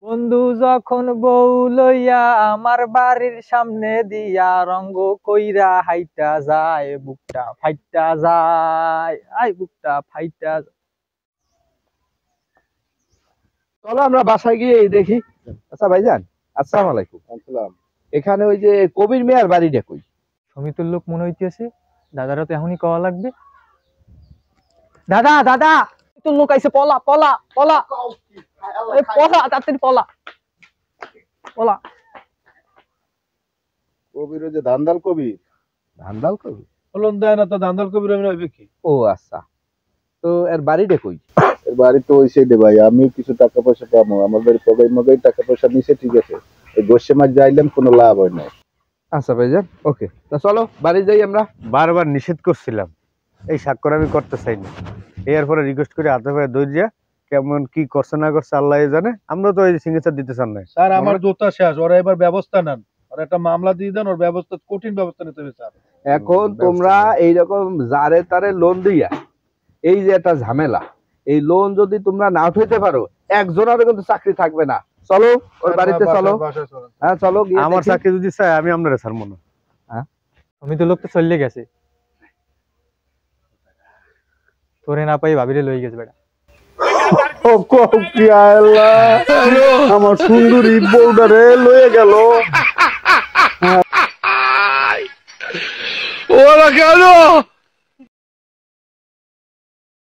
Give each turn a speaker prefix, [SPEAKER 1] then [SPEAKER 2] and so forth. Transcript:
[SPEAKER 1] বন্ধু যখন বউ লইয়া আমার বাড়ির সামনে দিয়া রঙ্গ কইরা হাইটা যায়, বুকটা ফাইটা যায়, বুকটা ফাইটা যায়।
[SPEAKER 2] চলো আমরা বাসায় গিয়ে দেখি। আচ্ছা ভাইজান, আসসালামু আলাইকুম।
[SPEAKER 3] আসসালাম।
[SPEAKER 2] এখানে ওই যে কবির মিয়ার বাড়িটা কই?
[SPEAKER 1] সমিতুর লোক মনে হইতেছে। দাদারা তো এখনই কওয়া লাগবে। দাদা দাদা, তোর লোক আইছে, পলা পলা পলা, পলা তাড়াতাড়ি পলা পলা।
[SPEAKER 3] কবির ওই যে ধান্দাল কবির।
[SPEAKER 2] ধান্দাল কবি?
[SPEAKER 3] বলুন দেয় না তো, ধান্দাল কবির আমি হইবে কি?
[SPEAKER 2] ও আচ্ছা, তো এর বাড়িটা কই?
[SPEAKER 3] এর বাড়ি তো ওই সাইডে ভাই, আমি কিছু টাকা পয়সা পাবো, আমার বাড়ি পগাই মগাই টাকা পয়সা নিছে, ঠিক আছে। এই গোষ্ঠী মাছ যাইলাম, কোনো লাভ হয় না।
[SPEAKER 2] আচ্ছা ভাইজান, ওকে, তা চলো বাড়ি যাই আমরা।
[SPEAKER 4] বারবার নিষেধ করছিলাম, এই স্বাক্ষর আমি করতে চাই না। এরপরে রিকোয়েস্ট করে হাতে পায়ে দৌড়িয়া কেমন কি করছে না করছে আল্লাহ জানে, আমরা তো এই সিগনেচার দিতে চান না।
[SPEAKER 3] স্যার আমার জোতা শেষ, ওরা এবার ব্যবস্থা নেন, ওরা একটা মামলা দিয়ে দেন, ওর ব্যবস্থা কঠিন ব্যবস্থা নিতে হবে স্যার।
[SPEAKER 2] এখন তোমরা এইরকম যারে তারে লোন দিয়া, এই যে একটা ঝামেলা, এই লোন যদি তোমরা না উঠাইতে পারো, একজনের কিন্তু চাকরি থাকবে না। চলো ওর বাড়িতে চলো। হ্যাঁ চলো,
[SPEAKER 4] আমার চাকরি যদি চাই আমি আপনারা ছাড়বো না।
[SPEAKER 1] সমিতুর লোক তো চলে গেছে, তোরে না পাই ভাবিরে লই গেছে বেটা।
[SPEAKER 3] আমার সুন্দরী বউডারে লয়ে গেল।
[SPEAKER 4] ওরা কেন